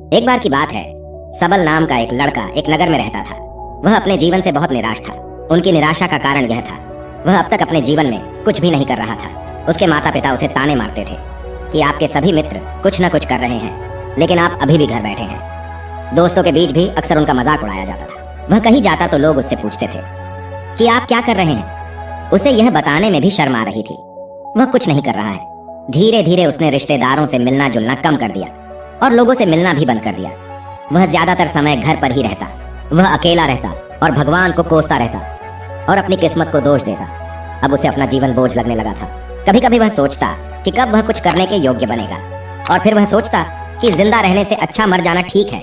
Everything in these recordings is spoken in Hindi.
एक बार की बात है, सबल नाम का एक लड़का एक नगर में रहता था। वह अपने जीवन से बहुत निराश था। उनकी निराशा का कारण यह था, वह अब तक अपने जीवन में कुछ भी नहीं कर रहा था। उसके माता पिता उसे ताने मारते थे कि आपके सभी मित्र कुछ न कुछ कर रहे हैं, लेकिन आप अभी भी घर बैठे हैं। दोस्तों के बीच भी अक्सर उनका मजाक उड़ाया जाता था। वह कहीं जाता तो लोग उससे पूछते थे कि आप क्या कर रहे हैं। उसे यह बताने में भी शर्म आ रही थी। वह कुछ नहीं कर रहा है। धीरे धीरे उसने रिश्तेदारों से मिलना जुलना कम कर दिया और लोगों से मिलना भी बंद कर दिया। वह ज्यादातर समय घर पर ही रहता। वह अकेला रहता और भगवान को कोसता रहता और अपनी किस्मत को दोष देता। अब उसे अपना जीवन बोझ लगने लगा था। कभी कभी वह सोचता कि कब वह कुछ करने के योग्य बनेगा, और फिर वह सोचता कि जिंदा रहने से अच्छा मर जाना ठीक है।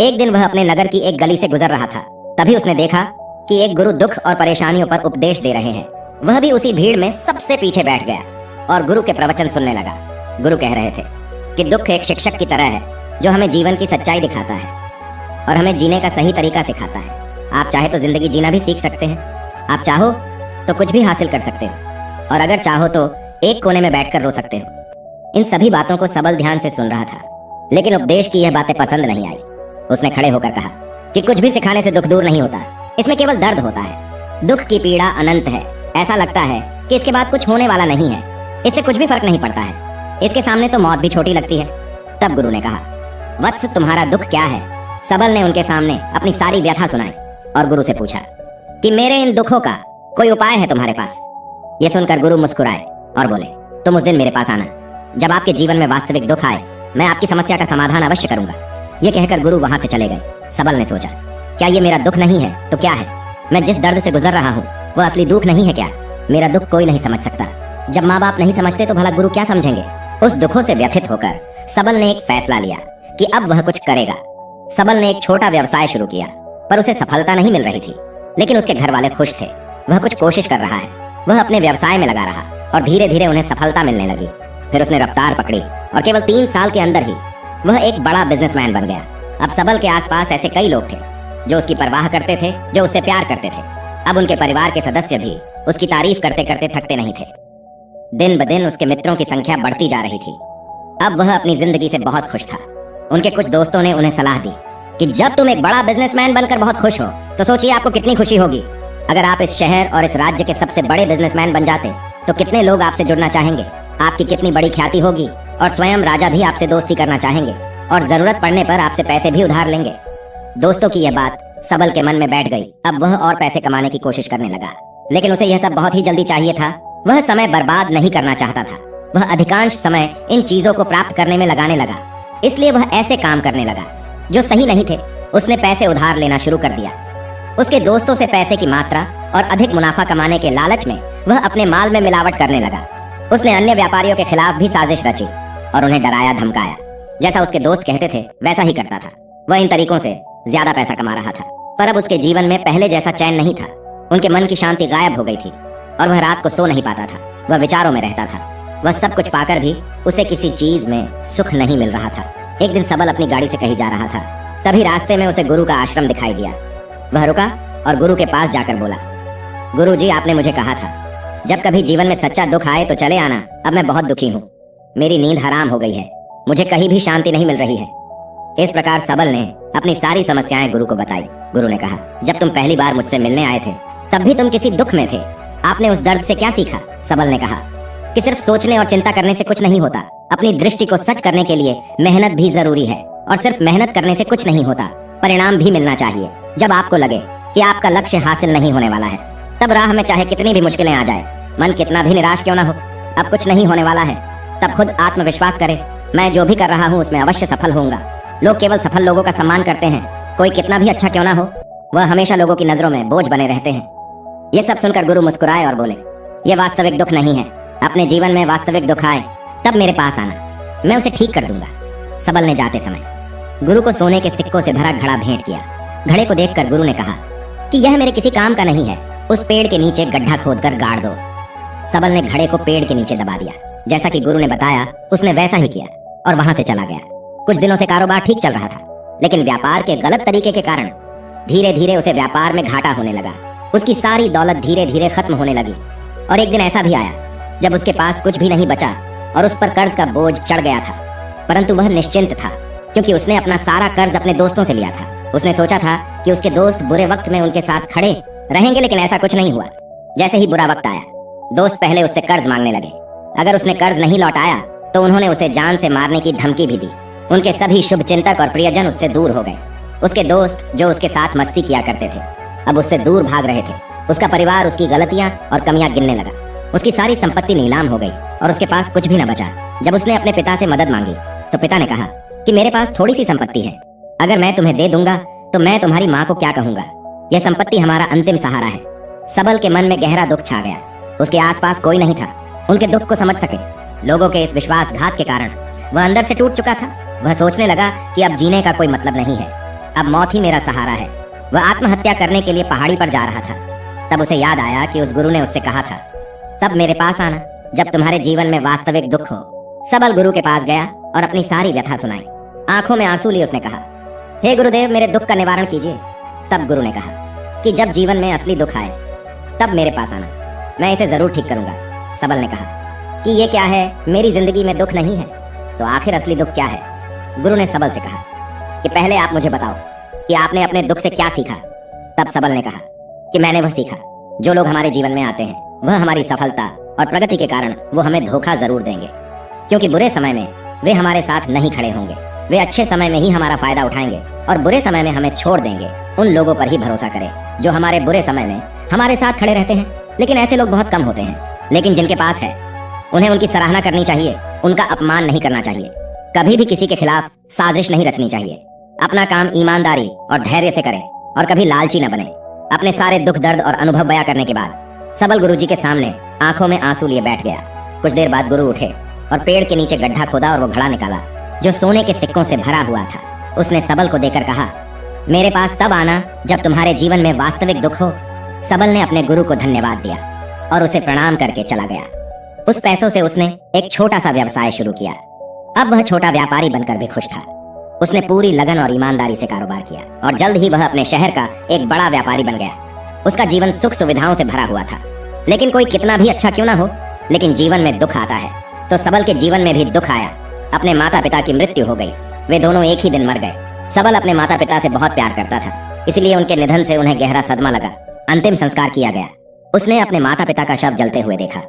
एक दिन वह अपने नगर की एक गली से गुजर रहा था। तभी उसने देखा कि एक गुरु दुख और परेशानियों पर उपदेश दे रहे हैं। वह भी उसी भीड़ में सबसे पीछे बैठ गया और गुरु के प्रवचन सुनने लगा। गुरु कह रहे थे कि दुख एक शिक्षक की तरह है जो हमें जीवन की सच्चाई दिखाता है और हमें जीने का सही तरीका सिखाता है। आप चाहे तो जिंदगी जीना भी सीख सकते हैं। आप चाहो तो कुछ भी हासिल कर सकते हो, और अगर चाहो तो एक कोने में बैठकर रो सकते हो। इन सभी बातों को सबल ध्यान से सुन रहा था, लेकिन उपदेश की यह बातें पसंद नहीं आई। उसने खड़े होकर कहा कि कुछ भी सिखाने से दुख दूर नहीं होता, इसमें केवल दर्द होता है। दुख की पीड़ा अनंत है। ऐसा लगता है कि इसके बाद कुछ होने वाला नहीं है, इससे कुछ भी फर्क नहीं पड़ता है, इसके सामने तो मौत भी छोटी लगती है। तब गुरु ने कहा, वत्स तुम्हारा दुख क्या है। सबल ने उनके सामने अपनी सारी व्यथा सुनाई और गुरु से पूछा कि मेरे इन दुखों का कोई उपाय है तुम्हारे पास। यह सुनकर गुरु मुस्कुराए और बोले, तुम उस दिन मेरे पास आना जब आपके जीवन में वास्तविक दुख आए। मैं आपकी समस्या का समाधान अवश्य करूंगा। यह कहकर गुरु वहां से चले गए। सबल ने सोचा, क्या ये मेरा दुख नहीं है तो क्या है? मैं जिस दर्द से गुजर रहा हूँ वह असली दुख नहीं है क्या? मेरा दुख कोई नहीं समझ सकता। जब माँ बाप नहीं समझते तो भला गुरु क्या समझेंगे? उस दुखों से व्यथित होकर सबल ने एक फैसला लिया कि अब वह कुछ करेगा। सबल ने एक छोटा व्यवसाय शुरू किया, पर उसे सफलता नहीं मिल रही थी, लेकिन उसके घर वाले खुश थे। वह कुछ कोशिश कर रहा है। वह अपने व्यवसाय में लगा रहा और धीरे धीरे उन्हें सफलता मिलने लगी। फिर उसने रफ्तार पकड़ी और केवल 3 साल के अंदर ही वह एक बड़ा बिजनेसमैन बन गया। अब सबल के आसपास ऐसे कई लोग थे जो उसकी परवाह करते थे, जो उससे प्यार करते थे। अब उनके परिवार के सदस्य भी उसकी तारीफ करते करते थकते नहीं थे। दिन ब दिन उसके मित्रों की संख्या बढ़ती जा रही थी। अब वह अपनी जिंदगी से बहुत खुश था। उनके कुछ दोस्तों ने उन्हें सलाह दी कि जब तुम एक बड़ा बिजनेसमैन बनकर बहुत खुश हो तो सोचिए आपको कितनी खुशी होगी। अगर आप इस शहर और इस राज्य के सबसे बड़े बिजनेसमैन बन जाते तो कितने लोग आपसे जुड़ना चाहेंगे, आपकी कितनी बड़ी ख्याति होगी, और स्वयं राजा भी आपसे दोस्ती करना चाहेंगे और जरूरत पड़ने पर आपसे पैसे भी उधार लेंगे। दोस्तों की यह बात सबल के मन में बैठ गई। अब वह और पैसे कमाने की कोशिश करने लगा, लेकिन उसे यह सब बहुत ही जल्दी चाहिए था। वह समय बर्बाद नहीं करना चाहता था। वह अधिकांश समय इन चीजों को प्राप्त करने में लगाने लगा। इसलिए वह ऐसे काम करने लगा जो सही नहीं थे। उसने पैसे उधार लेना शुरू कर दिया। उसके दोस्तों से पैसे की मात्रा और अधिक मुनाफा कमाने के लालच में वह अपने माल में मिलावट करने लगा। उसने अन्य व्यापारियों के खिलाफ भी साजिश रची और उन्हें डराया धमकाया। जैसा उसके दोस्त कहते थे वैसा ही करता था। वह इन तरीकों से ज्यादा पैसा कमा रहा था, पर अब उसके जीवन में पहले जैसा चैन नहीं था। उनके मन की शांति गायब हो गई थी और वह रात को सो नहीं पाता था। वह विचारों में रहता था। वह सब कुछ पाकर भी उसे किसी चीज में सुख नहीं मिल रहा था। एक दिन सबल अपनी गाड़ी से कहीं जा रहा था। तभी रास्ते में उसे गुरु का आश्रम दिखाई दिया। वह रुका और गुरु के पास जाकर बोला, गुरु जी, आपने मुझे कहा था जब कभी जीवन में सच्चा दुख आए तो चले आना। अब मैं बहुत दुखी हूँ। मेरी नींद हराम हो गई है। मुझे कहीं भी शांति नहीं मिल रही है। इस प्रकार सबल ने अपनी सारी समस्याएं गुरु को बताई। गुरु ने कहा, जब तुम पहली बार मुझसे मिलने आए थे तब भी तुम किसी दुख में थे। आपने उस दर्द से क्या सीखा? सबल ने कहा कि सिर्फ सोचने और चिंता करने से कुछ नहीं होता। अपनी दृष्टि को सच करने के लिए मेहनत भी जरूरी है, और सिर्फ मेहनत करने से कुछ नहीं होता, परिणाम भी मिलना चाहिए। जब आपको लगे कि आपका लक्ष्य हासिल नहीं होने वाला है, तब राह में चाहे कितनी भी मुश्किलें आ जाए, मन कितना भी निराश क्यों ना हो, अब कुछ नहीं होने वाला है, तब खुद आत्मविश्वास करे, मैं जो भी कर रहा हूँ उसमें अवश्य सफल होऊंगा। लोग केवल सफल लोगों का सम्मान करते हैं। कोई कितना भी अच्छा क्यों ना हो, वह हमेशा लोगों की नजरों में बोझ बने रहते हैं। ये सब सुनकर गुरु मुस्कुराए और बोले, ये वास्तविक दुख नहीं है। अपने जीवन में वास्तविक दुख आए तब मेरे पास आना, मैं उसे ठीक कर दूंगा। सबल ने जाते समय गुरु को सोने के सिक्कों से भरा घड़ा भेंट किया। घड़े को देखकर गुरु ने कहा कि यह मेरे किसी काम का नहीं है। उस पेड़ के नीचे गड्ढा खोदकर गाड़ दो। सबल ने घड़े को पेड़ के नीचे दबा दिया। जैसा कि गुरु ने बताया उसने वैसा ही किया और वहां से चला गया। कुछ दिनों से कारोबार ठीक चल रहा था, लेकिन व्यापार के गलत तरीके के कारण धीरे धीरे उसे व्यापार में घाटा होने लगा। उसकी सारी दौलत धीरे धीरे खत्म होने लगी और एक दिन ऐसा भी आया जब उसके पास कुछ भी नहीं बचा और उस पर कर्ज का बोझ चढ़ गया था। परंतु वह निश्चिंत था। क्योंकि उसने अपना सारा कर्ज अपने दोस्तों से लिया था। उसने सोचा था कि उसके दोस्त बुरे वक्त में उनके साथ खड़े रहेंगे, लेकिन ऐसा कुछ नहीं हुआ। जैसे ही बुरा वक्त आया, दोस्त पहले उससे कर्ज मांगने लगे। अगर उसने कर्ज नहीं लौटाया तो उन्होंने उसे जान से मारने की धमकी भी दी। उनके सभी शुभ चिंतक और प्रियजन उससे दूर हो गए। उसके दोस्त जो उसके साथ मस्ती किया करते थे, अब उससे दूर भाग रहे थे। उसका परिवार उसकी गलतियां और कमियां गिनने लगा। उसकी सारी संपत्ति नीलाम हो गई और उसके पास कुछ भी न बचा। जब उसने अपने पिता से मदद मांगी तो पिता ने कहा कि मेरे पास थोड़ी सी संपत्ति है, अगर मैं तुम्हें दे दूंगा तो मैं तुम्हारी माँ को क्या कहूंगा। यह संपत्ति हमारा अंतिम सहारा है। सबल के मन में गहरा दुख छा गया। उसके आसपास कोई नहीं था उनके दुख को समझ सके। लोगों के इस विश्वासघात के कारण वह अंदर से टूट चुका था। वह सोचने लगा कि अब जीने का कोई मतलब नहीं है, अब मौत ही मेरा सहारा है। वह आत्महत्या करने के लिए पहाड़ी पर जा रहा था। तब उसे याद आया कि उस गुरु ने उससे कहा था, तब मेरे पास आना जब तुम्हारे जीवन में वास्तविक दुख हो। सबल गुरु के पास गया और अपनी सारी व्यथा सुनाई। आंखों में आंसू लिए उसने कहा, हे गुरुदेव, मेरे दुख का निवारण कीजिए। तब गुरु ने कहा कि जब जीवन में असली दुख आए तब मेरे पास आना, मैं इसे जरूर ठीक करूंगा। सबल ने कहा कि ये क्या है, मेरी जिंदगी में दुख नहीं है, तो आखिर असली दुख क्या है? गुरु ने सबल से कहा कि पहले आप मुझे बताओ कि आपने अपने दुख से क्या सीखा। तब सबल ने कहा कि मैंने वह सीखा, जो लोग हमारे जीवन में आते हैं वह हमारी सफलता और प्रगति के कारण वो हमें धोखा जरूर देंगे, क्योंकि बुरे समय में वे हमारे साथ नहीं खड़े होंगे। वे अच्छे समय में ही हमारा फायदा उठाएंगे और बुरे समय में हमें छोड़ देंगे। उन लोगों पर ही भरोसा करें जो हमारे बुरे समय में हमारे साथ खड़े रहते हैं। लेकिन ऐसे लोग बहुत कम होते हैं, लेकिन जिनके पास है उन्हें उनकी सराहना करनी चाहिए, उनका अपमान नहीं करना चाहिए। कभी भी किसी के खिलाफ साजिश नहीं रचनी चाहिए। अपना काम ईमानदारी और धैर्य से करें और कभी लालची न बने। अपने सारे दुख दर्द और अनुभव बयां करने के बाद सबल गुरुजी के सामने आंखों में आंसू लिए बैठ गया। कुछ देर बाद गुरु उठे और पेड़ के नीचे गड्ढा खोदा और वो घड़ा निकाला जो सोने के सिक्कों से भरा हुआ था। उसने सबल को देकर कहा, मेरे पास तब आना जब तुम्हारे जीवन में वास्तविक दुख हो। सबल ने अपने गुरु को धन्यवाद दिया और उसे प्रणाम करके चला गया। उस पैसों से उसने एक छोटा सा व्यवसाय शुरू किया। अब वह छोटा व्यापारी बनकर भी खुश था। उसने पूरी लगन और ईमानदारी से कारोबार किया और जल्द ही वह अपने शहर का एक बड़ा व्यापारी बन गया। उसका जीवन सुख सुविधाओं से भरा हुआ था। लेकिन कोई कितना भी अच्छा क्यों ना हो, लेकिन जीवन में दुख आता है। तो सबल के जीवन में भी दुख आया। अपने माता पिता की मृत्यु हो गई। वे दोनों एक ही दिन मर गए। सबल अपने माता पिता से बहुत प्यार करता था, इसलिए उनके निधन से उन्हें गहरा सदमा लगा। अंतिम संस्कार किया गया। उसने अपने माता पिता का शव जलते हुए देखा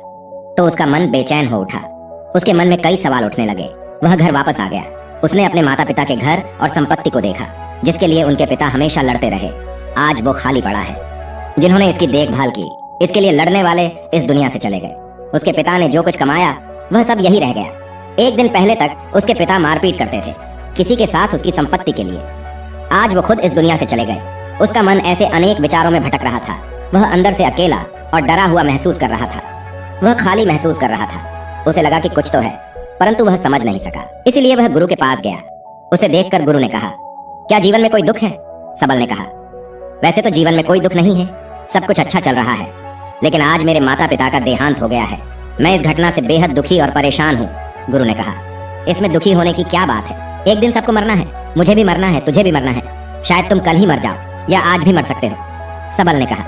तो उसका मन बेचैन हो उठा। उसके मन में कई सवाल उठने लगे। वह घर वापस आ गया। उसने अपने माता पिता के घर और संपत्ति को देखा, जिसके लिए उनके पिता हमेशा लड़ते रहे। आज वो खाली पड़ा है। जिन्होंने इसकी देखभाल की, इसके लिए लड़ने वाले इस दुनिया से चले गए। उसके पिता ने जो कुछ कमाया वह सब यही रह गया। एक दिन पहले तक उसके पिता मारपीट करते थे किसी के साथ उसकी संपत्ति के लिए। आज वो खुद इस दुनिया से चले गए। उसका मन ऐसे अनेक विचारों में भटक रहा था। वह अंदर से अकेला और डरा हुआ महसूस कर रहा था। वह खाली महसूस कर रहा था। उसे लगा कि कुछ तो है, परंतु वह समझ नहीं सका। इसीलिए वह गुरु के पास गया। उसे देखकर गुरु ने कहा, क्या जीवन में कोई दुख है? सबल ने कहा, वैसे तो जीवन में कोई दुख नहीं है, सब कुछ अच्छा चल रहा है, लेकिन आज मेरे माता पिता का देहांत हो गया है। मैं इस घटना से बेहद दुखी और परेशान हूँ। गुरु ने कहा, इसमें दुखी होने की क्या बात है? एक दिन सबको मरना है, मुझे भी मरना है, तुझे भी मरना है। शायद तुम कल ही मर जाओ या आज भी मर सकते हो। सबल ने कहा,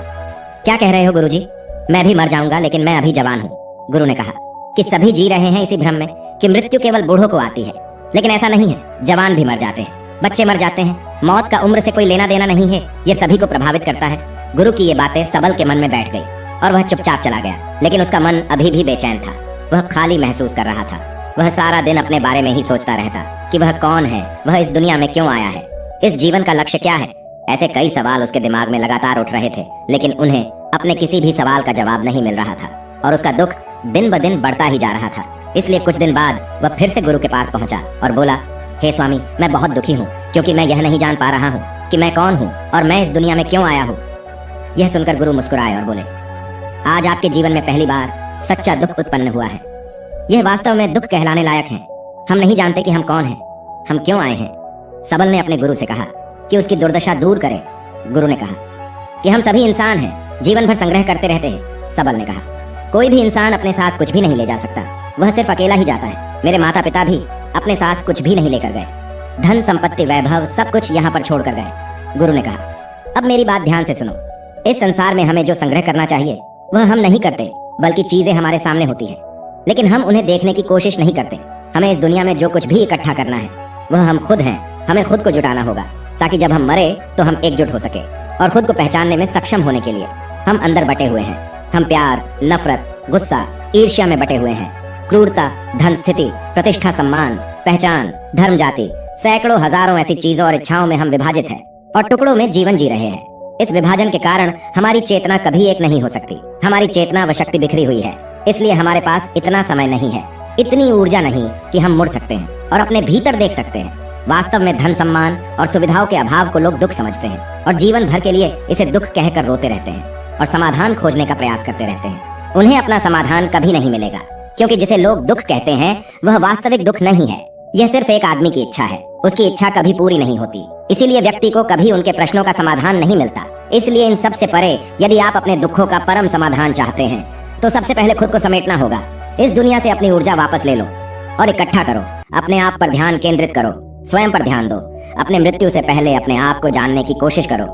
क्या कह रहे हो गुरुजी? मैं भी मर जाऊंगा, लेकिन मैं अभी जवान हूँ। गुरु ने कहा कि सभी जी रहे हैं इसी भ्रम में कि मृत्यु केवल बूढ़ों को आती है, लेकिन ऐसा नहीं है। जवान भी मर जाते हैं, बच्चे मर जाते हैं। मौत का उम्र से कोई लेना देना नहीं है, ये सभी को प्रभावित करता है। गुरु की ये बातें सबल के मन में बैठ गई और वह चुपचाप चला गया। लेकिन उसका मन अभी भी बेचैन था। वह खाली महसूस कर रहा था। वह सारा दिन अपने बारे में ही सोचता रहता कि वह कौन है, वह इस दुनिया में क्यों आया है, इस जीवन का लक्ष्य क्या है। ऐसे कई सवाल उसके दिमाग में लगातार उठ रहे थे, लेकिन उन्हें अपने किसी भी सवाल का जवाब नहीं मिल रहा था और उसका दुख दिन ब दिन बढ़ता ही जा रहा था। इसलिए कुछ दिन बाद वह फिर से गुरु के पास पहुंचा और बोला, हे स्वामी, मैं बहुत दुखी हूँ, क्योंकि मैं यह नहीं जान पा रहा हूँ कि मैं कौन हूँ और मैं इस दुनिया में क्यों आया हूँ। यह सुनकर गुरु मुस्कुराए और बोले, आज आपके जीवन में पहली बार सच्चा दुख उत्पन्न हुआ है। यह वास्तव में दुख कहलाने लायक है। हम नहीं जानते कि हम कौन हैं, हम क्यों आए हैं। सबल ने अपने गुरु से कहा कि उसकी दुर्दशा दूर करे। गुरु ने कहा कि हम सभी इंसान हैं, जीवन भर संग्रह करते रहते हैं। सबल ने कहा, कोई भी इंसान अपने साथ कुछ भी नहीं ले जा सकता, वह सिर्फ अकेला ही जाता है। मेरे माता पिता भी अपने साथ कुछ भी नहीं लेकर गए, धन संपत्ति वैभव सब कुछ यहाँ पर छोड़ कर गए। गुरु ने कहा, अब मेरी बात ध्यान से सुनो। इस संसार में हमें जो संग्रह करना चाहिए वह हम नहीं करते, बल्कि चीजें हमारे सामने होती हैं, लेकिन हम उन्हें देखने की कोशिश नहीं करते। हमें इस दुनिया में जो कुछ भी इकट्ठा करना है वह हम खुद हैं हमें खुद को जुटाना होगा ताकि जब हम मरे तो हम एकजुट हो सके। और खुद को पहचानने में सक्षम होने के लिए हम अंदर बटे हुए हैं। हम प्यार, नफरत, गुस्सा, ईर्ष्या में बटे हुए हैं। क्रूरता, धन, स्थिति, प्रतिष्ठा, सम्मान, पहचान, धर्म, जाति, सैकड़ों हजारों ऐसी चीजों और इच्छाओं में हम विभाजित हैं और टुकड़ों में जीवन जी रहे हैं। इस विभाजन के कारण हमारी चेतना कभी एक नहीं हो सकती। हमारी चेतना व शक्ति बिखरी हुई है, इसलिए हमारे पास इतना समय नहीं है, इतनी ऊर्जा नहीं कि हम मुड़ सकते हैं और अपने भीतर देख सकते हैं। वास्तव में धन, सम्मान और सुविधाओं के अभाव को लोग दुख समझते हैं और जीवन भर के लिए इसे दुख कहकर रोते रहते हैं और समाधान खोजने का प्रयास करते रहते हैं। उन्हें अपना समाधान कभी नहीं मिलेगा, क्योंकि जिसे लोग दुख कहते हैं वह वास्तविक दुख नहीं है। यह सिर्फ एक आदमी की इच्छा है। उसकी इच्छा कभी पूरी नहीं होती, इसीलिए व्यक्ति को कभी उनके प्रश्नों का समाधान नहीं मिलता। इसलिए इन सब से परे यदि आप अपने दुखों का परम समाधान चाहते हैं तो सबसे पहले खुद को समेटना होगा। इस दुनिया से अपनी ऊर्जा वापस ले लो और इकट्ठा करो। अपने आप पर ध्यान केंद्रित करो, स्वयं पर ध्यान दो। अपने मृत्यु से पहले अपने आप को जानने की कोशिश करो।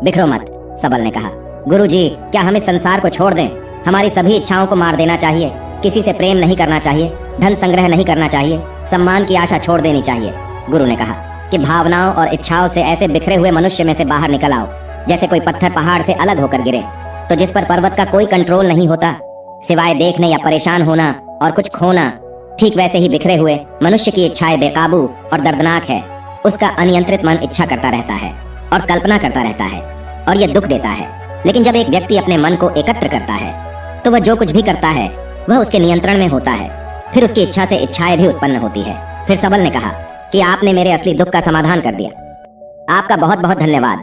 बिखरो मत, सबल ने कहा। गुरुजी, क्या हम इस संसार को छोड़ दें? हमारी सभी इच्छाओं को मार देना चाहिए? किसी से प्रेम नहीं करना चाहिए? धन संग्रह नहीं करना चाहिए? सम्मान की आशा छोड़ देनी चाहिए? गुरु ने कहा कि भावनाओं और इच्छाओं से ऐसे बिखरे हुए मनुष्य में से बाहर निकल आओ जैसे कोई पत्थर पहाड़ से अलग होकर गिरे तो जिस पर पर्वत का कोई कंट्रोल नहीं होता सिवाय देखने या परेशान होना और कुछ खोना। ठीक वैसे ही बिखरे हुए मनुष्य की इच्छाएं बेकाबू और दर्दनाक है। उसका अनियंत्रित मन इच्छा करता रहता है और कल्पना करता रहता है और यह दुख देता है। लेकिन जब एक व्यक्ति अपने मन को एकत्र करता है तो वह जो कुछ भी करता है वह उसके नियंत्रण में होता है। फिर उसकी इच्छा से इच्छाएं भी उत्पन्न होती है। फिर सबल ने कहा कि आपने मेरे असली दुख का समाधान कर दिया। आपका बहुत बहुत धन्यवाद।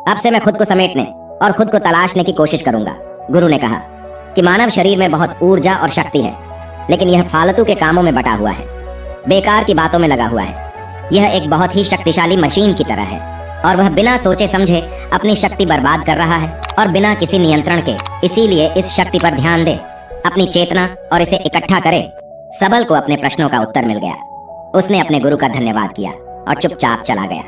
अब से मैं खुद को समेटने और खुद को तलाशने की कोशिश करूंगा। गुरु ने कहा कि मानव शरीर में बहुत ऊर्जा और शक्ति है, लेकिन यह फालतू के कामों में बटा हुआ है, बेकार की बातों में लगा हुआ है। यह एक बहुत ही शक्तिशाली मशीन की तरह है और वह बिना सोचे समझे अपनी शक्ति बर्बाद कर रहा है और बिना किसी नियंत्रण के। इसीलिए इस शक्ति पर ध्यान दे, अपनी चेतना और इसे इकट्ठा करे। सबल को अपने प्रश्नों का उत्तर मिल गया। उसने अपने गुरु का धन्यवाद किया और चुपचाप चला गया।